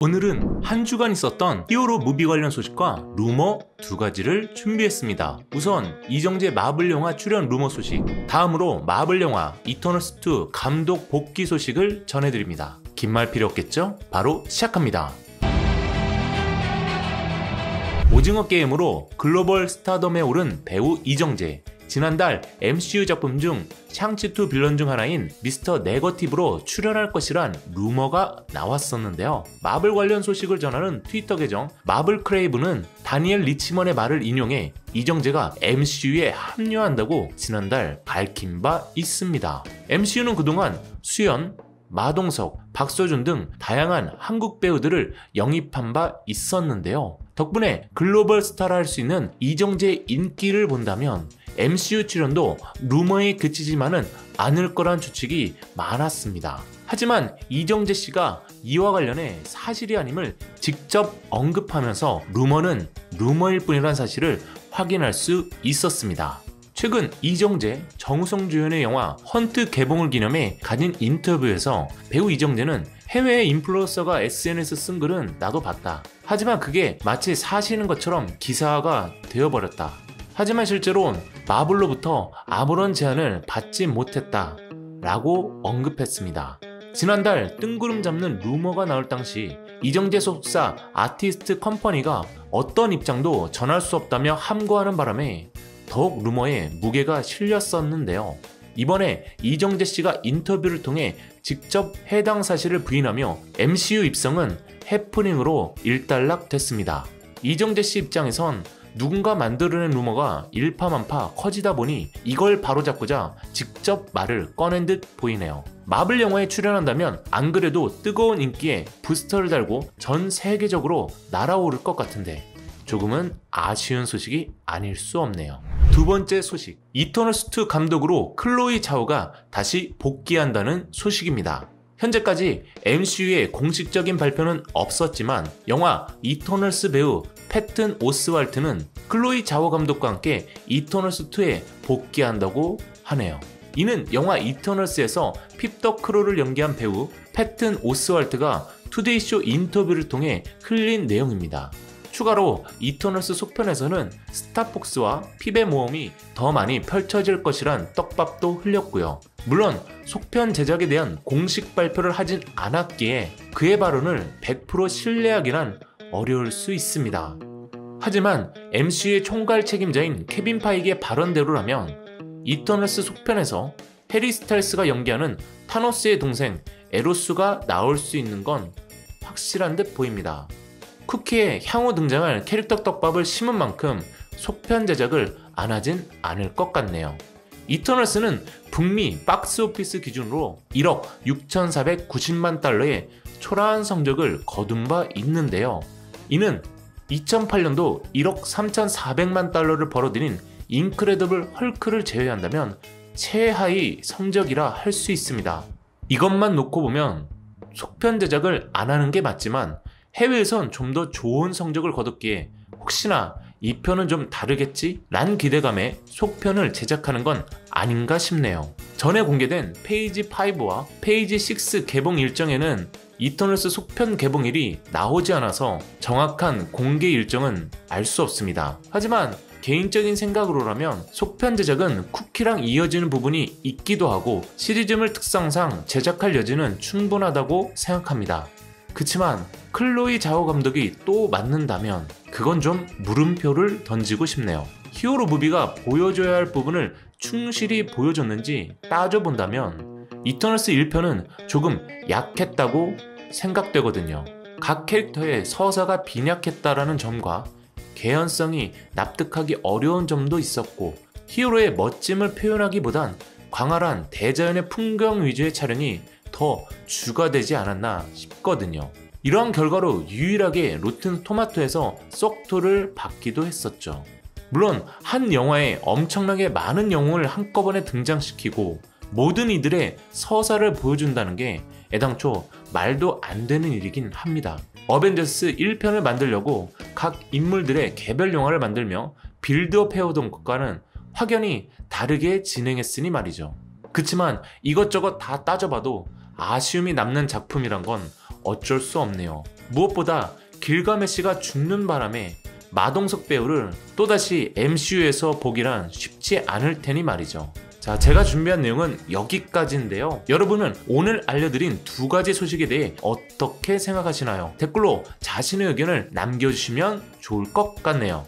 오늘은 한 주간 있었던 히어로 무비 관련 소식과 루머 두 가지를 준비했습니다. 우선 이정재 마블 영화 출연 루머 소식, 다음으로 마블 영화 이터널스2 감독 복귀 소식을 전해드립니다. 긴 말 필요 없겠죠? 바로 시작합니다. 오징어 게임으로 글로벌 스타덤에 오른 배우 이정재. 지난달 MCU 작품 중 샹치2 빌런 중 하나인 미스터 네거티브로 출연할 것이란 루머가 나왔었는데요. 마블 관련 소식을 전하는 트위터 계정 마블 크레이브는 다니엘 리치먼의 말을 인용해 이정재가 MCU에 합류한다고 지난달 밝힌 바 있습니다. MCU는 그동안 수연, 마동석, 박서준 등 다양한 한국 배우들을 영입한 바 있었는데요. 덕분에 글로벌 스타라 할 수 있는 이정재의 인기를 본다면 MCU 출연도 루머에 그치지만은 않을 거란 추측이 많았습니다. 하지만 이정재 씨가 이와 관련해 사실이 아님을 직접 언급하면서 루머는 루머일 뿐이란 사실을 확인할 수 있었습니다. 최근 이정재, 정우성 주연의 영화 헌트 개봉을 기념해 가진 인터뷰에서 배우 이정재는 해외 인플루언서가 SNS 쓴 글은 나도 봤다. 하지만 그게 마치 사실인 것처럼 기사화가 되어버렸다. 하지만 실제로 마블로부터 아무런 제안을 받지 못했다 라고 언급했습니다. 지난달 뜬구름 잡는 루머가 나올 당시 이정재 소속사 아티스트 컴퍼니가 어떤 입장도 전할 수 없다며 함구하는 바람에 더욱 루머에 무게가 실렸었는데요. 이번에 이정재 씨가 인터뷰를 통해 직접 해당 사실을 부인하며 MCU 입성은 해프닝으로 일단락됐습니다. 이정재 씨 입장에선 누군가 만들어낸 루머가 일파만파 커지다 보니 이걸 바로잡고자 직접 말을 꺼낸 듯 보이네요. 마블 영화에 출연한다면 안 그래도 뜨거운 인기에 부스터를 달고 전 세계적으로 날아오를 것 같은데 조금은 아쉬운 소식이 아닐 수 없네요. 두 번째 소식, 이터널스2 감독으로 클로이 자오가 다시 복귀한다는 소식입니다. 현재까지 MCU의 공식적인 발표는 없었지만 영화 이터널스 배우 패튼 오스왈트는 클로이 자오 감독과 함께 이터널스2에 복귀한다고 하네요. 이는 영화 이터널스에서 핍더 크로를 연기한 배우 패튼 오스왈트가 투데이쇼 인터뷰를 통해 흘린 내용입니다. 추가로 이터널스 속편에서는 스타폭스와 핍의 모험이 더 많이 펼쳐질 것이란 떡밥도 흘렸고요. 물론 속편 제작에 대한 공식 발표를 하진 않았기에 그의 발언을 100% 신뢰하기란 어려울 수 있습니다. 하지만 MCU의 총괄 책임자인 케빈 파이기의 발언대로라면 이터널스 속편에서 해리 스타일스가 연기하는 타노스의 동생 에로스가 나올 수 있는 건 확실한 듯 보입니다. 쿠키에 향후 등장할 캐릭터 떡밥을 심은 만큼 속편 제작을 안 하진 않을 것 같네요. 이터널스는 북미 박스오피스 기준으로 1억 6,490만 달러의 초라한 성적을 거둔 바 있는데요. 이는 2008년도 1억 3,400만 달러를 벌어들인 인크레더블 헐크를 제외한다면 최하위 성적이라 할 수 있습니다. 이것만 놓고 보면 속편 제작을 안 하는 게 맞지만 해외에선 좀 더 좋은 성적을 거뒀기에 혹시나 이 편은 좀 다르겠지? 란 기대감에 속편을 제작하는 건 아닌가 싶네요. 전에 공개된 페이지 5와 페이지 6 개봉 일정에는 이터널스 속편 개봉일이 나오지 않아서 정확한 공개 일정은 알 수 없습니다. 하지만 개인적인 생각으로라면 속편 제작은 쿠키랑 이어지는 부분이 있기도 하고 시리즈물 특성상 제작할 여지는 충분하다고 생각합니다. 그치만 클로이 자오 감독이 또 맞는다면 그건 좀 물음표를 던지고 싶네요. 히어로 무비가 보여줘야 할 부분을 충실히 보여줬는지 따져본다면 이터널스 1편은 조금 약했다고 생각되거든요. 각 캐릭터의 서사가 빈약했다라는 점과 개연성이 납득하기 어려운 점도 있었고 히어로의 멋짐을 표현하기보단 광활한 대자연의 풍경 위주의 촬영이 더 주가 되지 않았나 싶거든요. 이러한 결과로 유일하게 로튼 토마토에서 썩토를 받기도 했었죠. 물론 한 영화에 엄청나게 많은 영웅을 한꺼번에 등장시키고 모든 이들의 서사를 보여준다는 게 애당초 말도 안 되는 일이긴 합니다. 어벤져스 1편을 만들려고 각 인물들의 개별 영화를 만들며 빌드업 해오던 것과는 확연히 다르게 진행했으니 말이죠. 그치만 이것저것 다 따져봐도 아쉬움이 남는 작품이란 건 어쩔 수 없네요. 무엇보다 길가메시가 죽는 바람에 마동석 배우를 또다시 MCU에서 보기란 쉽지 않을 테니 말이죠. 자, 제가 준비한 내용은 여기까지인데요. 여러분은 오늘 알려드린 두 가지 소식에 대해 어떻게 생각하시나요? 댓글로 자신의 의견을 남겨주시면 좋을 것 같네요.